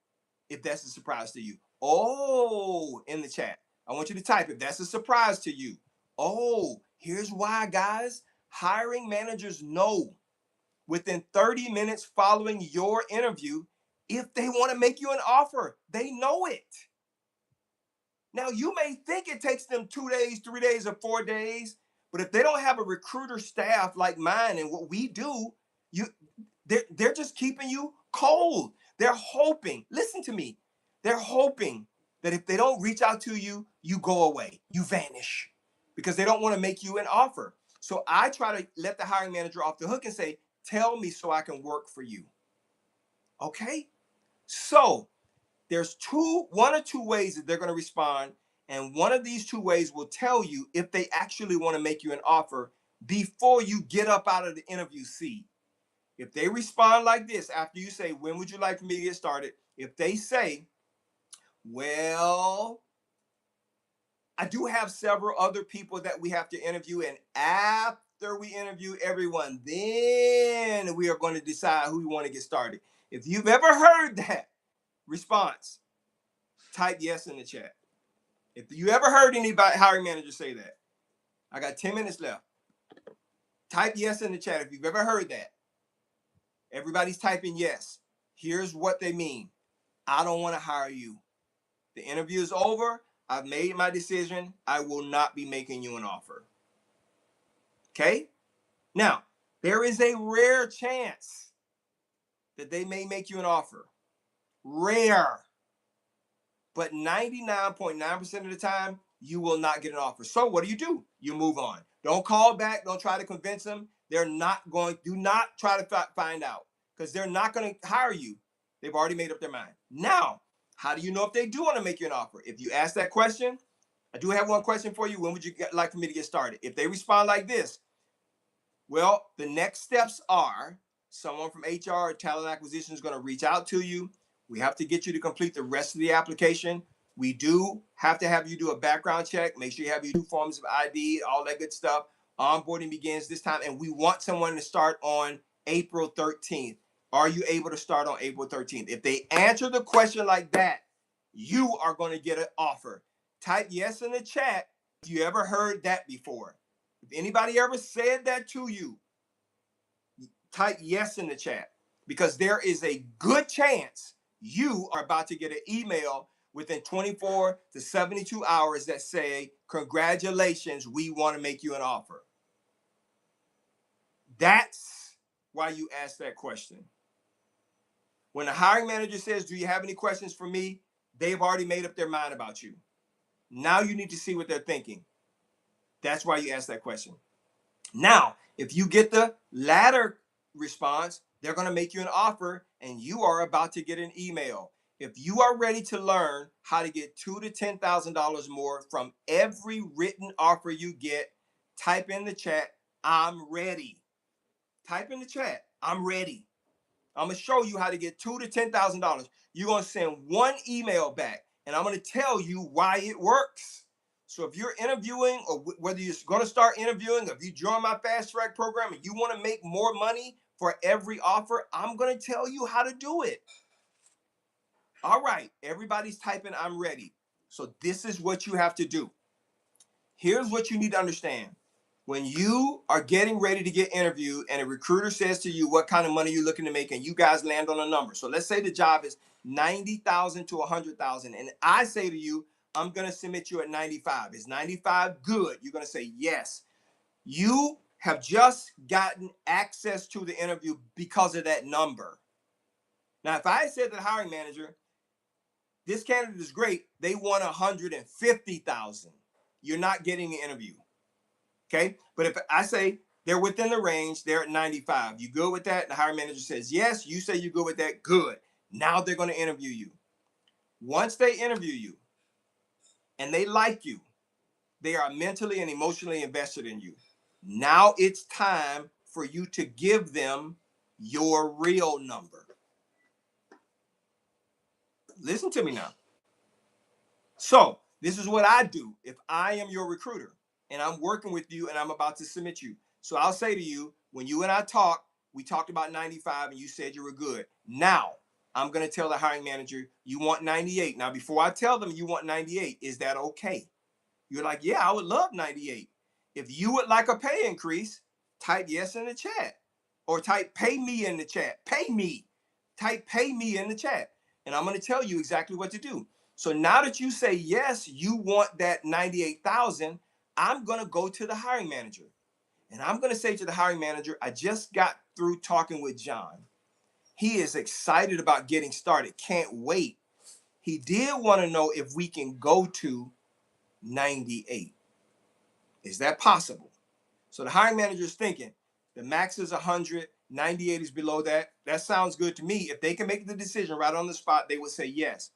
if that's a surprise to you. Oh, in the chat. I want you to type if that's a surprise to you. Oh, here's why, guys. Hiring managers know within 30 minutes following your interview if they want to make you an offer. They know it. Now, you may think it takes them 2 days, 3 days, or 4 days, but if they don't have a recruiter staff like mine and what we do, you they're just keeping you cold. They're hoping, listen to me, they're hoping that if they don't reach out to you, you go away, you vanish because they don't want to make you an offer. So I try to let the hiring manager off the hook and say, tell me so I can work for you. Okay? So there's one or two ways that they're going to respond. And one of these two ways will tell you if they actually want to make you an offer before you get up out of the interview seat. If they respond like this after you say, when would you like for me to get started? If they say, well, I do have several other people that we have to interview, and after we interview everyone, then we are going to decide who we want to get started. If you've ever heard that response, type yes in the chat. If you ever heard anybody, hiring manager, say that, I got 10 minutes left. Type yes in the chat if you've ever heard that. Everybody's typing yes. Here's what they mean. I don't want to hire you. The interview is over. I've made my decision. I will not be making you an offer. Okay? Now, there is a rare chance that they may make you an offer. Rare. But 99.9% of the time, you will not get an offer. So what do? You move on. Don't call back. Don't try to convince them. They're not going, do not try to find out because they're not going to hire you. They've already made up their mind. Now, how do you know if they do want to make you an offer? If you ask that question, I do have one question for you. When would you like for me to get started? If they respond like this, well, the next steps are someone from HR or talent acquisition is going to reach out to you. We have to get you to complete the rest of the application. We do have to have you do a background check. Make sure you have your 2 forms of ID, all that good stuff. Onboarding begins this time, and we want someone to start on April 13th. Are you able to start on April 13th? If they answer the question like that, you are going to get an offer. Type yes in the chat if you ever heard that before. If anybody ever said that to you, type yes in the chat because there is a good chance you are about to get an email within 24 to 72 hours that say, congratulations, we want to make you an offer. That's why you ask that question. When the hiring manager says, do you have any questions for me? They've already made up their mind about you. Now you need to see what they're thinking. That's why you ask that question. Now, if you get the latter response, they're going to make you an offer and you are about to get an email. If you are ready to learn how to get $2,000 to $10,000 more from every written offer you get, type in the chat, I'm ready. Type in the chat, I'm ready. I'm going to show you how to get $2,000 to $10,000. You're going to send one email back and I'm going to tell you why it works. So if you're interviewing or whether you're going to start interviewing, if you join my fast track program and you want to make more money for every offer, I'm going to tell you how to do it. All right, everybody's typing I'm ready. So this is what you have to do. Here's what you need to understand. When you are getting ready to get interviewed and a recruiter says to you what kind of money you're looking to make and you guys land on a number. So let's say the job is 90,000 to 100,000 and I say to you, I'm going to submit you at 95. Is 95 good? You're going to say yes. You have just gotten access to the interview because of that number. Now, if I said to the hiring manager, this candidate is great, they want 150,000, you're not getting the interview. Okay, but if I say they're within the range, they're at 95. You good with that? The hiring manager says yes. You say you good with that? Good. Now they're going to interview you. Once they interview you and they like you, they are mentally and emotionally invested in you. Now it's time for you to give them your real number. Listen to me now. So, this is what I do if I am your recruiter and I'm working with you and I'm about to submit you. So, I'll say to you, when you and I talked, we talked about 95 and you said you were good. Now, I'm going to tell the hiring manager you want 98. Now, before I tell them you want 98, is that okay? You're like, yeah, I would love 98. If you would like a pay increase, type yes in the chat or type pay me in the chat. Pay me. Type pay me in the chat. And I'm going to tell you exactly what to do. So now that you say yes, you want that 98,000, I'm going to go to the hiring manager. And I'm going to say to the hiring manager, I just got through talking with John. He is excited about getting started. Can't wait. He did want to know if we can go to 98. Is that possible? So the hiring manager is thinking the max is 100, 98 is below that. That sounds good to me. If they can make the decision right on the spot, they would say yes.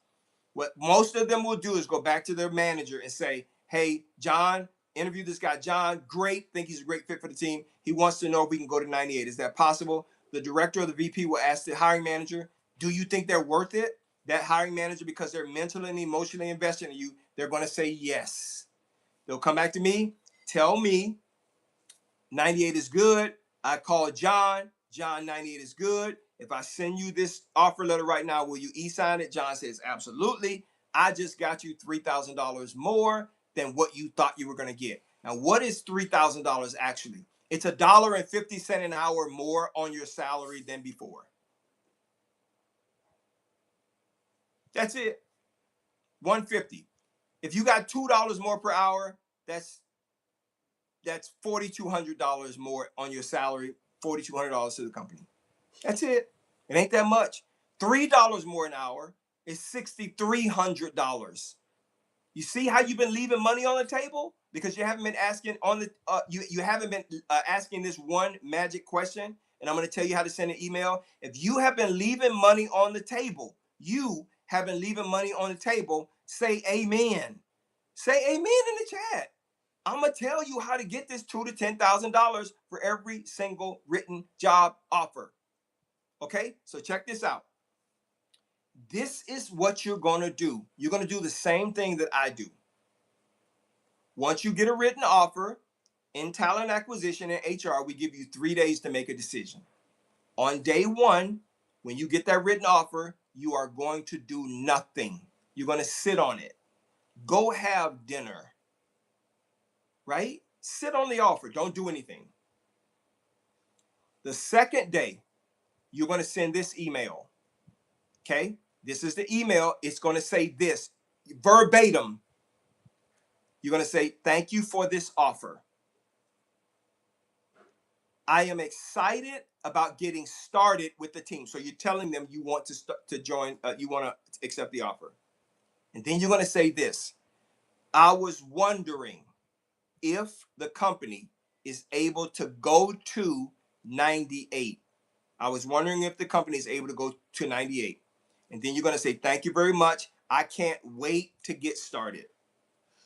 What most of them will do is go back to their manager and say, hey, John, interview this guy. John, great. Think he's a great fit for the team. He wants to know if we can go to 98. Is that possible? The director or the VP will ask the hiring manager, do you think they're worth it? That hiring manager, because they're mentally and emotionally invested in you, they're going to say yes. They'll come back to me, tell me 98 is good. I call John. John, 98 is good. If I send you this offer letter right now, will you e-sign it? John says, absolutely. I just got you $3,000 more than what you thought you were going to get. Now, what is $3,000 actually? It's $1.50 an hour more on your salary than before. That's it. $150. If you got $2 more per hour, that's $4,200 more on your salary, $4,200 to the company. That's it. It ain't that much. $3 more an hour is $6,300. You see how you've been leaving money on the table because you haven't been asking on the you haven't been asking this one magic question. And I'm going to tell you how to send an email. If you have been leaving money on the table, you have been leaving money on the table. Say amen. Say amen in the chat. I'm gonna tell you how to get this $2,000 to $10,000 for every single written job offer. Okay, so check this out. This is what you're gonna do. You're gonna do the same thing that I do. Once you get a written offer in talent acquisition and HR, we give you 3 days to make a decision. On day one, when you get that written offer, you are going to do nothing. You're gonna sit on it. Go have dinner. Right? Sit on the offer. Don't do anything. The second day, you're going to send this email. Okay? This is the email. It's going to say this verbatim. You're going to say, thank you for this offer. I am excited about getting started with the team. So you're telling them you want to join, you want to accept the offer. And then you're going to say this. I was wondering if the company is able to go to 98. I was wondering if the company is able to go to 98. And then you're going to say, thank you very much. I can't wait to get started.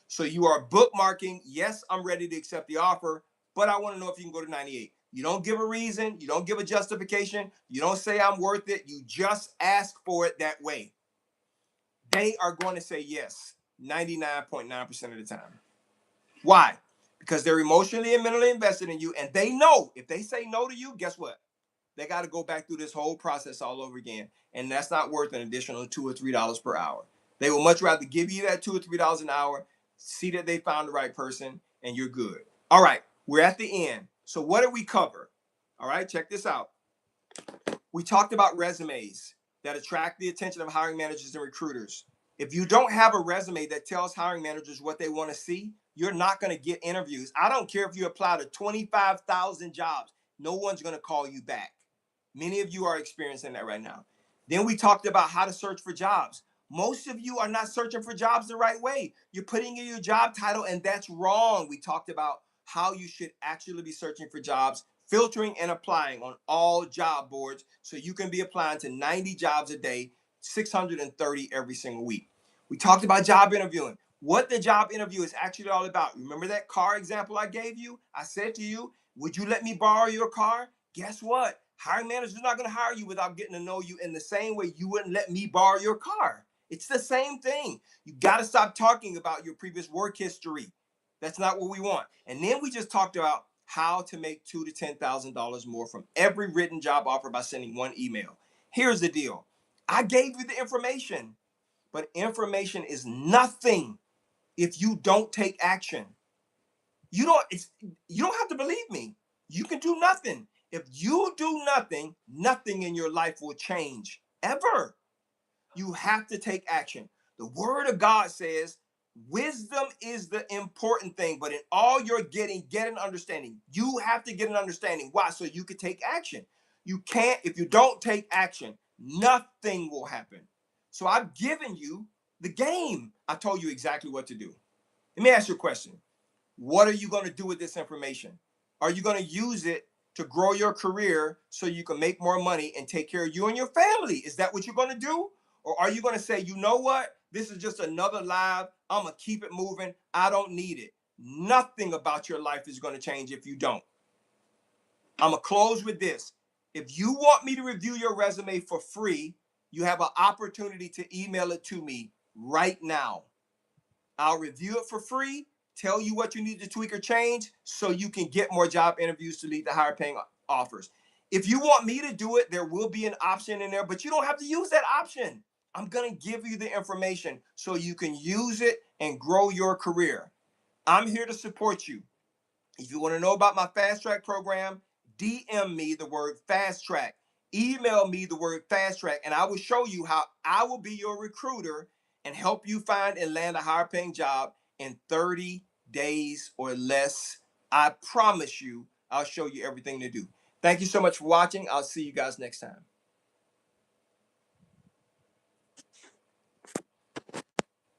So you are bookmarking, yes, I'm ready to accept the offer, but I want to know if you can go to 98. You don't give a reason. You don't give a justification. You don't say I'm worth it. You just ask for it that way. They are going to say yes 99.9% of the time. Why? Because they're emotionally and mentally invested in you, and they know if they say no to you, guess what? They got to go back through this whole process all over again, and that's not worth an additional $2 or $3 per hour. They will much rather give you that $2 or $3 an hour, see that they found the right person, and you're good. All right, we're at the end. So what did we cover? All right, check this out. We talked about resumes that attract the attention of hiring managers and recruiters. If you don't have a resume that tells hiring managers what they want to see, you're not going to get interviews. I don't care if you apply to 25,000 jobs. No one's going to call you back. Many of you are experiencing that right now. Then we talked about how to search for jobs. Most of you are not searching for jobs the right way. You're putting in your job title, and that's wrong. We talked about how you should actually be searching for jobs, filtering and applying on all job boards so you can be applying to 90 jobs a day, 630 every single week. We talked about job interviewing. What the job interview is actually all about. Remember that car example I gave you? I said to you, would you let me borrow your car? Guess what? Hiring managers are not going to hire you without getting to know you in the same way you wouldn't let me borrow your car. It's the same thing. You got to stop talking about your previous work history. That's not what we want. And then we just talked about how to make $2,000 to $10,000 more from every written job offer by sending one email. Here's the deal. I gave you the information, but information is nothing if you don't take action. You don't have to believe me. You can do nothing. If you do nothing, nothing in your life will change ever. You have to take action. The word of God says wisdom is the important thing, but in all you're getting, get an understanding. You have to get an understanding. Why? So you can take action. You can't, if you don't take action, nothing will happen. So I've given you the game. I told you exactly what to do. Let me ask you a question. What are you going to do with this information? Are you going to use it to grow your career so you can make more money and take care of you and your family? Is that what you're going to do? Or are you going to say, you know what? This is just another live. I'm going to keep it moving. I don't need it. Nothing about your life is going to change if you don't. I'm going to close with this. If you want me to review your resume for free, you have an opportunity to email it to me right now. I'll review it for free, tell you what you need to tweak or change so you can get more job interviews to lead to higher paying offers. If you want me to do it, there will be an option in there, but you don't have to use that option. I'm going to give you the information so you can use it and grow your career. I'm here to support you. If you want to know about my Fast Track program, DM me the word Fast Track. Email me the word Fast Track, and I will show you how I will be your recruiter and help you find and land a higher paying job in 30 days or less. I promise you, I'll show you everything to do. Thank you so much for watching. I'll see you guys next time.